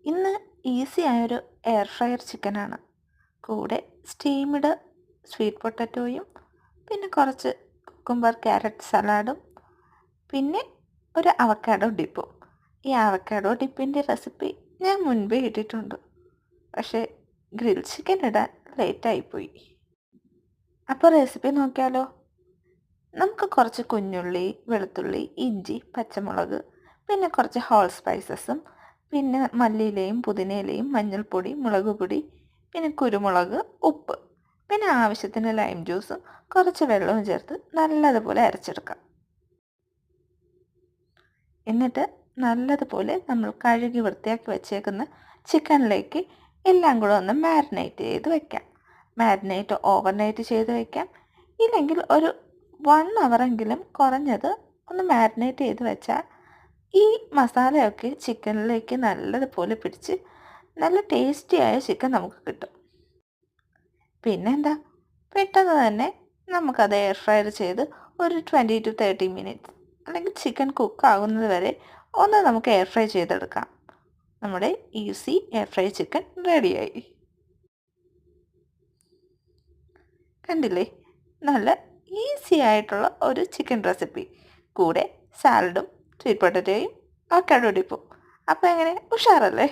ഇന്ന് ഈസി ആയൊരു air fryer ചിക്കനാണ്. കൂടെ സ്റ്റീംഡ് സ്വീറ്റ് പൊട്ടറ്റോയും പിന്നെ കുറച്ച് കുക്കുംബർ ക്യാരറ്റ് സലാഡും പിന്നെ ഒരു അവക്കാഡോ ഡിപ്പും. ഈ അവക്കാഡോ ഡിപ്പിൻ്റെ റെസിപ്പി ഞാൻ മുൻപേ ഇട്ടിട്ടുണ്ട്, പക്ഷേ ഗ്രിൽ ചിക്കൻ ഇടാൻ ലേറ്റായിപ്പോയി. അപ്പോൾ റെസിപ്പി നോക്കിയാലോ? നമുക്ക് കുറച്ച് കുഞ്ഞുള്ളി, വെളുത്തുള്ളി, ഇഞ്ചി, പച്ചമുളക്, പിന്നെ കുറച്ച് ഹോൾ സ്പൈസസും, പിന്നെ മല്ലിയിലയും പുതിനയിലയും മഞ്ഞൾപ്പൊടി, മുളക് പൊടി, പിന്നെ കുരുമുളക്, ഉപ്പ്, പിന്നെ ആവശ്യത്തിന് ലൈം ജ്യൂസും കുറച്ച് വെള്ളവും ചേർത്ത് നല്ലതുപോലെ അരച്ചെടുക്കാം. എന്നിട്ട് നല്ലതുപോലെ നമ്മൾ കഴുകി വൃത്തിയാക്കി വെച്ചേക്കുന്ന ചിക്കനിലേക്ക് എല്ലാം കൂടെ ഒന്ന് മാരിനേറ്റ് ചെയ്ത് വയ്ക്കാം. മാരിനേറ്റ് ഓവർനൈറ്റ് ചെയ്ത് വയ്ക്കാം, ഇല്ലെങ്കിൽ ഒരു 1 അവറെങ്കിലും കുറഞ്ഞത് ഒന്ന് മാരിനേറ്റ് ചെയ്ത് വെച്ചാൽ ഈ മസാലയൊക്കെ ചിക്കനിലേക്ക് നല്ലതുപോലെ പിടിച്ച് നല്ല ടേസ്റ്റിയായ ചിക്കൻ നമുക്ക് കിട്ടും. പിന്നെന്താ, പെട്ടെന്ന് തന്നെ നമുക്കത് എയർ ഫ്രയർ ചെയ്ത് ഒരു 20 to 30 മിനിറ്റ്സ് അല്ലെങ്കിൽ ചിക്കൻ കുക്കാകുന്നത് വരെ ഒന്ന് നമുക്ക് എയർ ഫ്രൈ ചെയ്തെടുക്കാം. നമ്മുടെ ഈസി എയർ ഫ്രൈ ചിക്കൻ റെഡിയായി. കണ്ടില്ലേ, നല്ല ഈസി ആയിട്ടുള്ള ഒരു ചിക്കൻ റെസിപ്പി, കൂടെ സാലഡും സ്വീറ്റ് പൊട്ടറ്റോയും അവക്കാഡോ ഡിപ്പും. അപ്പോൾ എങ്ങനെ, ഉഷാറല്ലേ?